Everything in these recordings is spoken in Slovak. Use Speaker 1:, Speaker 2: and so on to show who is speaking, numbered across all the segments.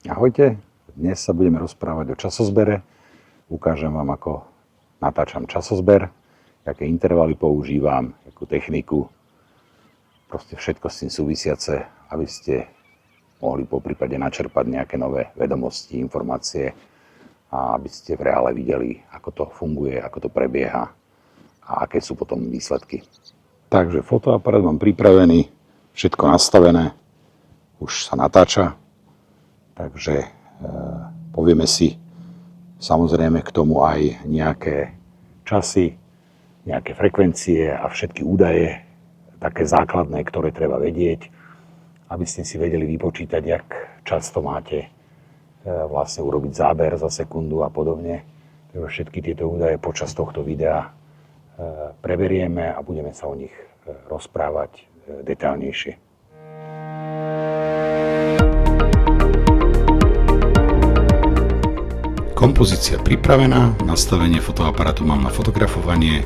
Speaker 1: Ahojte, dnes sa budeme rozprávať o časozbere. Ukážem vám, ako natáčam časozber, aké intervaly používam, akú techniku, proste všetko s tým súvisiace, aby ste mohli poprípade načerpať nejaké nové vedomosti, informácie a aby ste v reále videli, ako to funguje, ako to prebieha a aké sú potom výsledky. Takže fotoaparát mám pripravený, všetko nastavené, už sa natáča. Takže povieme si samozrejme k tomu aj nejaké časy, nejaké frekvencie a všetky údaje, také základné, ktoré treba vedieť, aby ste si vedeli vypočítať, jak často máte vlastne urobiť záber za sekundu a podobne. Takže všetky tieto údaje počas tohto videa preberieme a budeme sa o nich rozprávať detailnejšie.
Speaker 2: Kompozícia pripravená, nastavenie fotoaparátu mám na fotografovanie,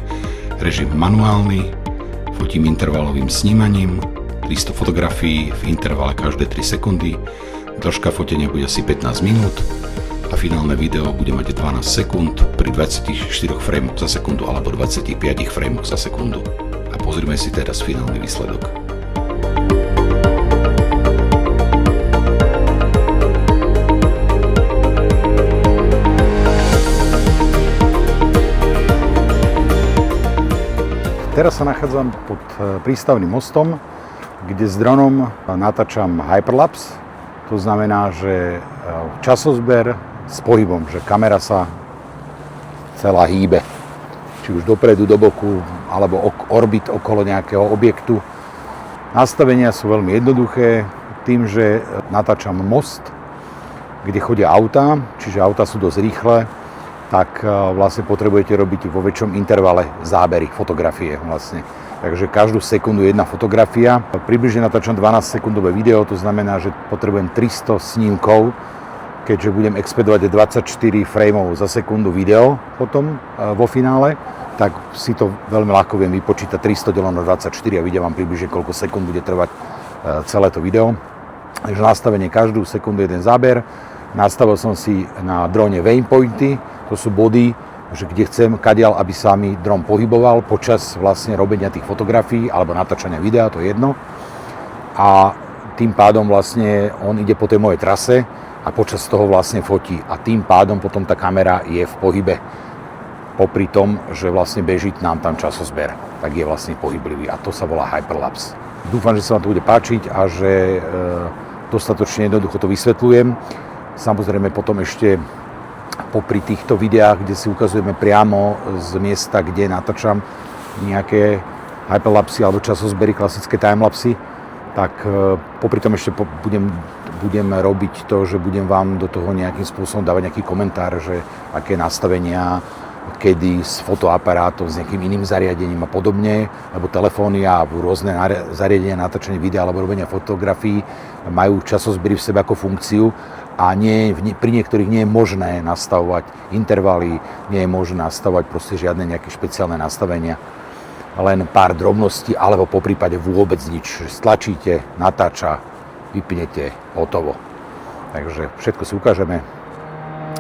Speaker 2: režim manuálny, fotím intervalovým snímaním, 300 fotografií v intervale každé 3 sekundy, dĺžka fotenia bude asi 15 minút a finálne video bude mať 12 sekúnd pri 24 frameoch za sekundu alebo 25 frameoch za sekundu. A pozrime si teraz finálny výsledok.
Speaker 1: Teraz sa nachádzam pod prístavným mostom, kde s dronom natáčam hyperlapse. To znamená, že časozber s pohybom, že kamera sa celá hýbe. Či už dopredu, do boku, alebo orbit okolo nejakého objektu. Nastavenia sú veľmi jednoduché, tým, že natáčam most, kde chodia autá, čiže autá sú dosť rýchle, tak vlastne potrebujete robiť vo väčšom intervale zábery, fotografie vlastne. Takže každú sekundu jedna fotografia. Približne natáčam 12-sekundové video, to znamená, že potrebujem 300 snímkov, keďže budem expedovať 24 frameov za sekundu video potom vo finále, tak si to veľmi ľahko viem vypočítať 300 deleno na 24 a vidím vám približne koľko sekúnd bude trvať celé to video. Takže nastavenie každú sekundu jeden záber. Nastavil som si na drone waypointy, to sú body, že kde chcem, kadiaľ, aby sa mi dron pohyboval počas vlastne robenia tých fotografií alebo natáčania videa, to je jedno. A tým pádom vlastne on ide po tej mojej trase a počas toho vlastne fotí. A tým pádom potom tá kamera je v pohybe. Popri tom, že vlastne beží nám tam časozber, tak je vlastne pohyblivý. A to sa volá hyperlapse. Dúfam, že sa vám to bude páčiť a že dostatočne jednoducho to vysvetľujem. Samozrejme potom ešte popri týchto videách, kde si ukazujeme priamo z miesta, kde natáčam nejaké hyperlapsy alebo časozbery, klasické timelapsy, tak popri tom ešte budem robiť to, že budem vám do toho nejakým spôsobom dávať nejaký komentár, že aké nastavenia, kedy s fotoaparátom, s nejakým iným zariadením a podobne, lebo telefóny a rôzne zariadenia natáčania videa alebo robenia fotografií majú časozbery v sebe ako funkciu a pri niektorých nie je možné nastavovať intervaly, nie je možné nastavovať proste žiadne nejaké špeciálne nastavenia, len pár drobností alebo poprípade vôbec nič. Stlačíte, natáča, vypnete, hotovo. Takže všetko si ukážeme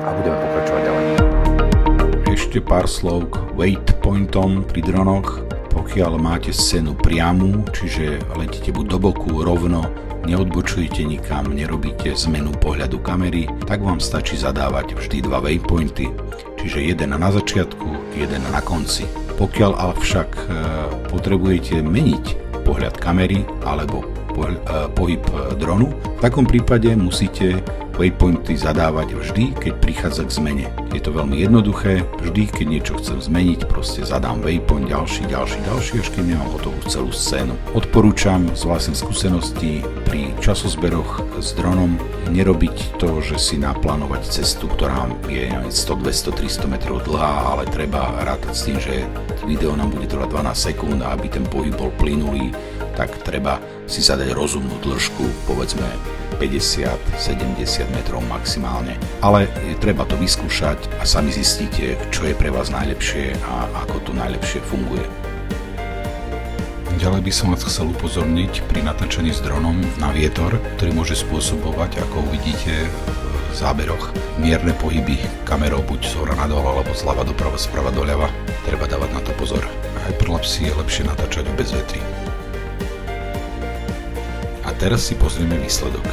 Speaker 1: a budeme pokračovať ďalej.
Speaker 2: Ešte pár slov k waypointom pri dronoch. Pokiaľ máte scénu priamu, čiže letíte buď do boku, rovno, neodbočujete nikam, nerobíte zmenu pohľadu kamery, tak vám stačí zadávať vždy 2 waypointy, čiže jeden na začiatku, jeden na konci. Pokiaľ však potrebujete meniť pohľad kamery alebo pohyb dronu, v takom prípade musíte waypointy zadávať vždy, keď prichádza k zmene. Je to veľmi jednoduché, vždy, keď niečo chcem zmeniť, proste zadám waypoint ďalší, až keď nemám hotovú celú scénu. Odporúčam z vlastnej skúsenosti pri časozberoch s dronom nerobiť to, že si naplánovať cestu, ktorá je 100, 200, 300 metrov dlhá, ale treba rátať s tým, že video nám bude trvať 12 sekúnd a aby ten pohyb bol plynulý, tak treba si zadať rozumnú dĺžku, povedzme 50-70 metrov maximálne. Ale treba to vyskúšať a sami zistíte, čo je pre vás najlepšie a ako to najlepšie funguje. Ďalej by som vás chcel upozorniť pri natáčaní s dronom na vietor, ktorý môže spôsobovať, ako uvidíte v záberoch. Mierne pohyby kamerou buď z hora nadol alebo zľava doprava, sprava doľava. Treba dávať na to pozor. Hyperlapsy je lepšie natáčať bez vetri. A teraz si pozrieme výsledok.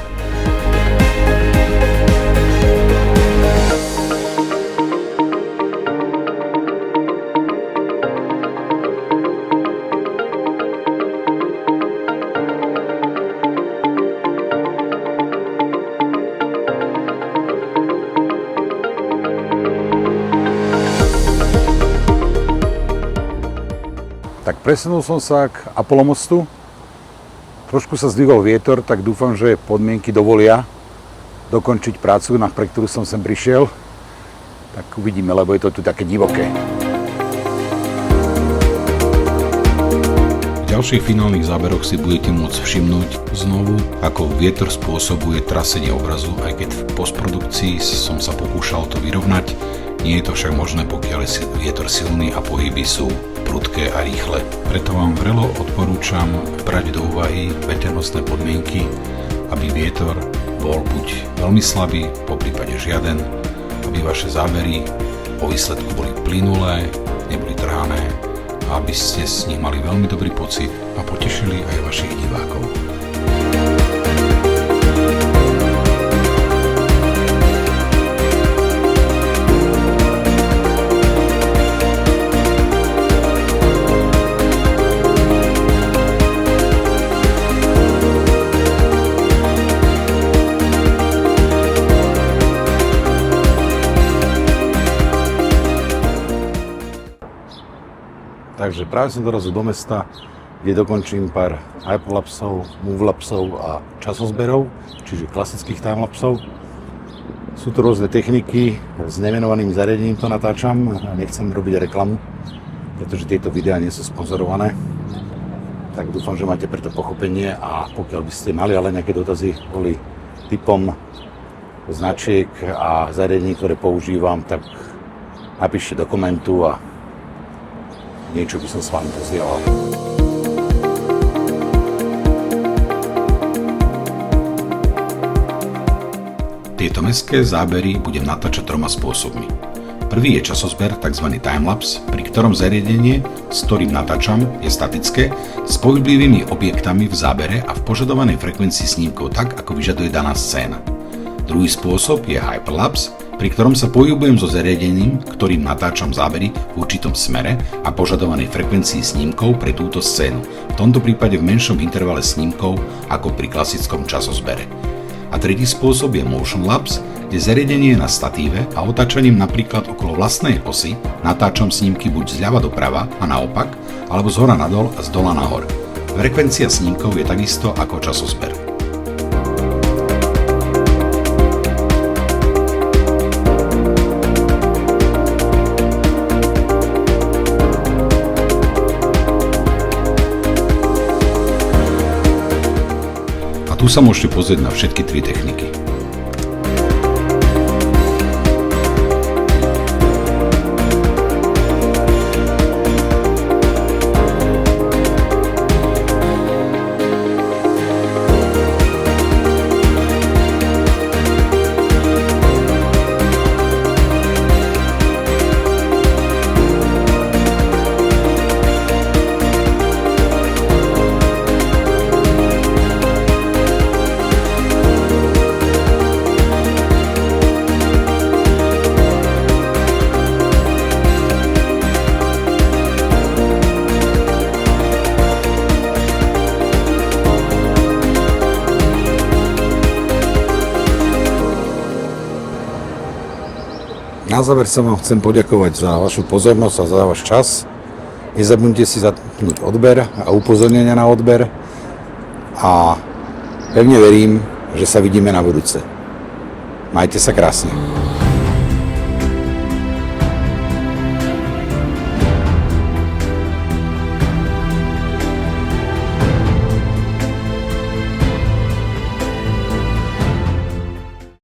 Speaker 1: Tak presunul som sa k Apollo-mostu. Trošku sa zdvihol vietor, tak dúfam, že podmienky dovolia dokončiť prácu, pre ktorú som sem prišiel. Tak uvidíme, lebo je to tu také divoké.
Speaker 2: V ďalších finálnych záberoch si budete môcť všimnúť znovu, ako vietor spôsobuje trasenie obrazu, aj keď v postprodukcii som sa pokúšal to vyrovnať. Nie je to však možné, pokiaľ je vietor silný a pohyby sú prudké a rýchle. Preto vám vrelo odporúčam brať do úvahy veternostné podmienky, aby vietor bol buď veľmi slabý, poprípade žiaden, aby vaše zábery po výsledku boli plynulé, neboli trhané a aby ste s nich mali veľmi dobrý pocit a potešili aj vašich divákov.
Speaker 1: Takže práve som dorazil do mesta, kde dokončím pár hyperlapsov, movelapsov a časozberov, čiže klasických timelapsov. Sú to rôzne techniky, s nemenovaným zariadením to natáčam, nechcem robiť reklamu, pretože tieto videá nie sú sponzorované. Tak dúfam, že máte preto pochopenie a pokiaľ by ste mali ale nejaké dotazy kvôli typom značiek a zariadení, ktoré používam, tak napíšte do komentu a niečo by som s vami pozdielal.
Speaker 2: Tieto mestské zábery budem natáčať 3 spôsobmi. Prvý je časozber, tzv. timelapse, pri ktorom zariadenie, s ktorým natáčam, je statické, s pohyblivými objektami v zábere a v požadovanej frekvencii snímkov tak, ako vyžaduje daná scéna. Druhý spôsob je hyperlapse, pri ktorom sa pohybujem so zariadením, ktorým natáčam zábery v určitom smere a požadovanej frekvencii snímkov pre túto scénu, v tomto prípade v menšom intervale snímkov ako pri klasickom časozbere. A tretí spôsob je motion lapse, kde zariadenie je na statíve a otáčaním napríklad okolo vlastnej osy natáčam snímky buď zľava doprava a naopak, alebo z hora nadol a z dola nahor. Frekvencia snímkov je takisto ako časozber. Tu sa môžete pozrieť na všetky 3 techniky.
Speaker 1: Na záver sa vám chcem poďakovať za vašu pozornosť a za váš čas. Nezabudnite si zapnúť odber a upozornenia na odber a pevne verím, že sa vidíme na budúce. Majte sa krásne.